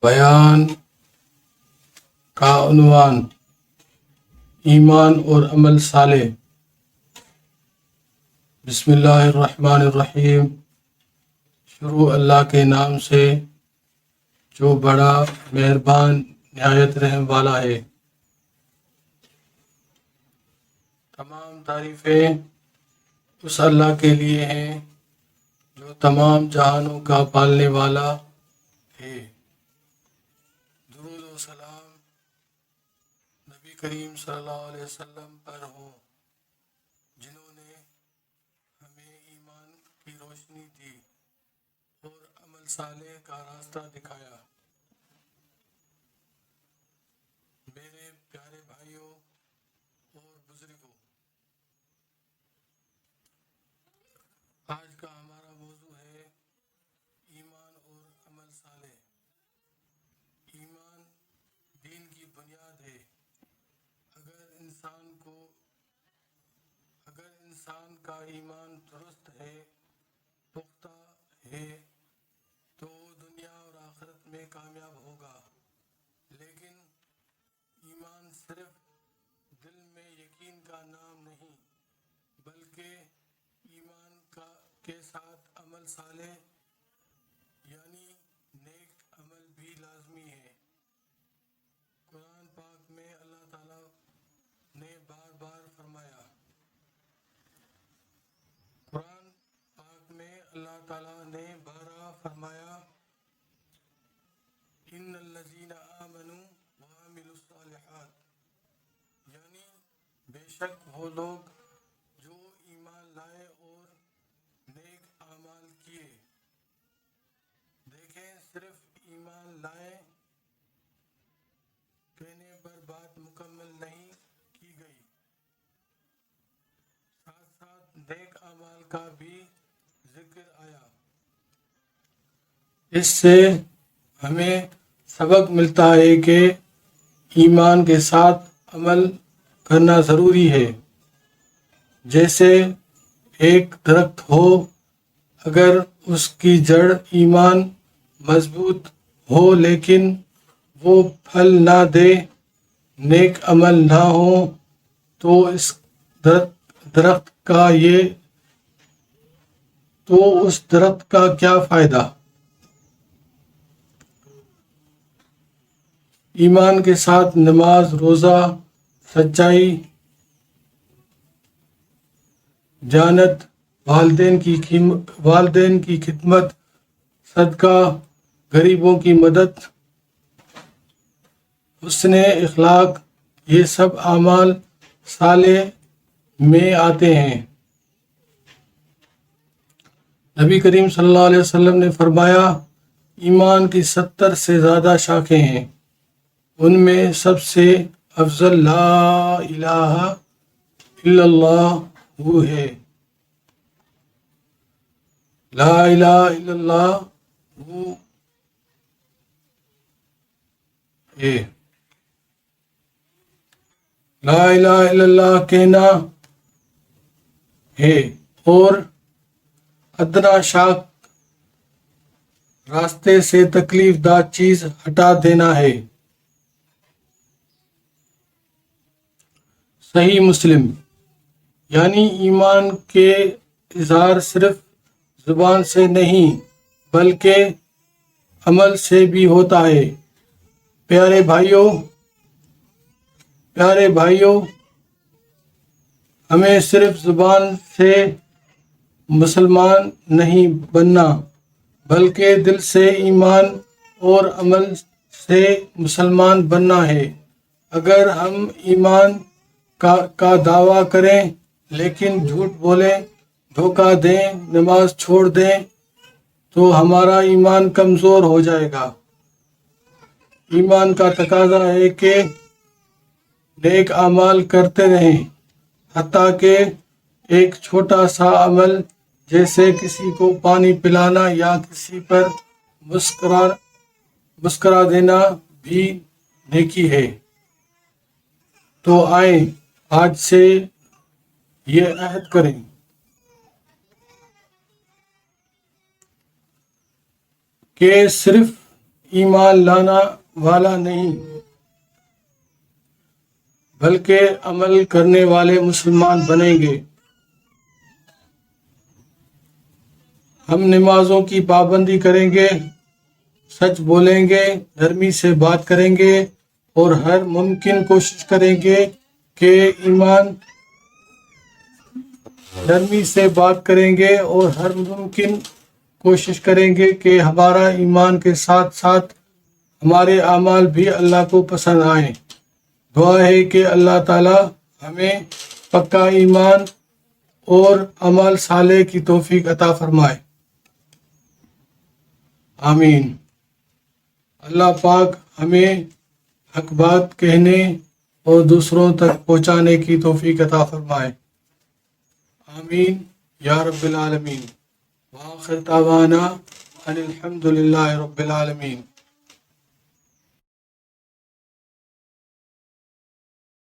بیان کا عنوان ایمان اور عمل صالح۔ بسم اللہ الرحمن الرحیم۔ شروع اللہ کے نام سے جو بڑا مہربان نہایت رحم والا ہے۔ تمام تعریفیں اس اللہ کے لیے ہیں جو تمام جہانوں کا پالنے والا ہے۔ درود و سلام نبی کریم صلی اللہ علیہ وسلم پر ہو، جنہوں نے ہمیں ایمان کی روشنی دی اور عمل صالح کا راستہ دکھایا۔ میرے پیارے بھائیوں اور بزرگوں، آج کا ہمارا موضوع ہے ایمان اور عمل صالح۔ ایمان دین کی بنیاد ہے۔ اگر انسان کا ایمان درست ہے، پختہ ہے، تو دنیا اور آخرت میں کامیاب ہوگا۔ لیکن ایمان صرف دل میں یقین کا نام نہیں، بلکہ ایمان کے ساتھ عمل صالح یعنی نیک عمل بھی لازمی ہے۔ قرآن پاک میں اللہ تعالیٰ نے بار بار فرمایا، ان الذین آمنوا وعملوا الصالحات، یعنی بے شک وہ لوگ جو ایمان لائے اور نیک اعمال کیے۔ دیکھیں، صرف ایمان لائے کہنے پر بات مکمل نہیں کی گئی، ساتھ ساتھ نیک اعمال کا بھی ذکر آیا۔ اس سے ہمیں سبق ملتا ہے کہ ایمان کے ساتھ عمل کرنا ضروری ہے۔ جیسے ایک درخت ہو، اگر اس کی جڑ ایمان مضبوط ہو لیکن وہ پھل نہ دے، نیک عمل نہ ہو، تو اس درخت کا کیا فائدہ؟ ایمان کے ساتھ نماز، روزہ، سچائی، جانت، والدین کی خدمت، صدقہ، غریبوں کی مدد، حسن اخلاق، یہ سب اعمال صالح میں آتے ہیں۔ نبی کریم صلی اللہ علیہ وسلم نے فرمایا، ایمان کی 70 سے زیادہ شاخیں ہیں، ان میں سب سے افضل لا الہ الا اللہ وہ ہے۔ لا الہ الا اللہ وہ ہے۔ لا الہ الا اللہ کہنا ہے اور ادنا شاخ راستے سے تکلیف دہ چیز ہٹا دینا ہے۔ صحیح مسلم۔ یعنی ایمان کے اظہار صرف زبان سے نہیں بلکہ عمل سے بھی ہوتا ہے۔ پیارے بھائیوں، ہمیں صرف زبان سے مسلمان نہیں بننا، بلکہ دل سے ایمان اور عمل سے مسلمان بننا ہے۔ اگر ہم ایمان کا دعویٰ کریں لیکن جھوٹ بولیں، دھوکہ دیں، نماز چھوڑ دیں، تو ہمارا ایمان کمزور ہو جائے گا۔ ایمان کا تقاضا ہے کہ نیک اعمال کرتے رہیں، حتیٰ کہ ایک چھوٹا سا عمل جیسے کسی کو پانی پلانا یا کسی پر مسکرا دینا بھی نیکی ہے۔ تو آئیں آج سے یہ عہد کریں کہ صرف ایمان لانا والا نہیں بلکہ عمل کرنے والے مسلمان بنیں گے۔ ہم نمازوں کی پابندی کریں گے، سچ بولیں گے، نرمی سے بات کریں گے اور ہر ممکن کوشش کریں گے کہ ہمارا ایمان کے ساتھ ساتھ ہمارے اعمال بھی اللہ کو پسند آئیں۔ دعا ہے کہ اللہ تعالی ہمیں پکا ایمان اور عمل صالح کی توفیق عطا فرمائے، آمین۔ اللہ پاک ہمیں حق بات کہنے اور دوسروں تک پہنچانے کی توفیق عطا فرمائے، آمین یا رب العالمین۔ وآخر دعوانا ان الحمد للہ رب العالمین۔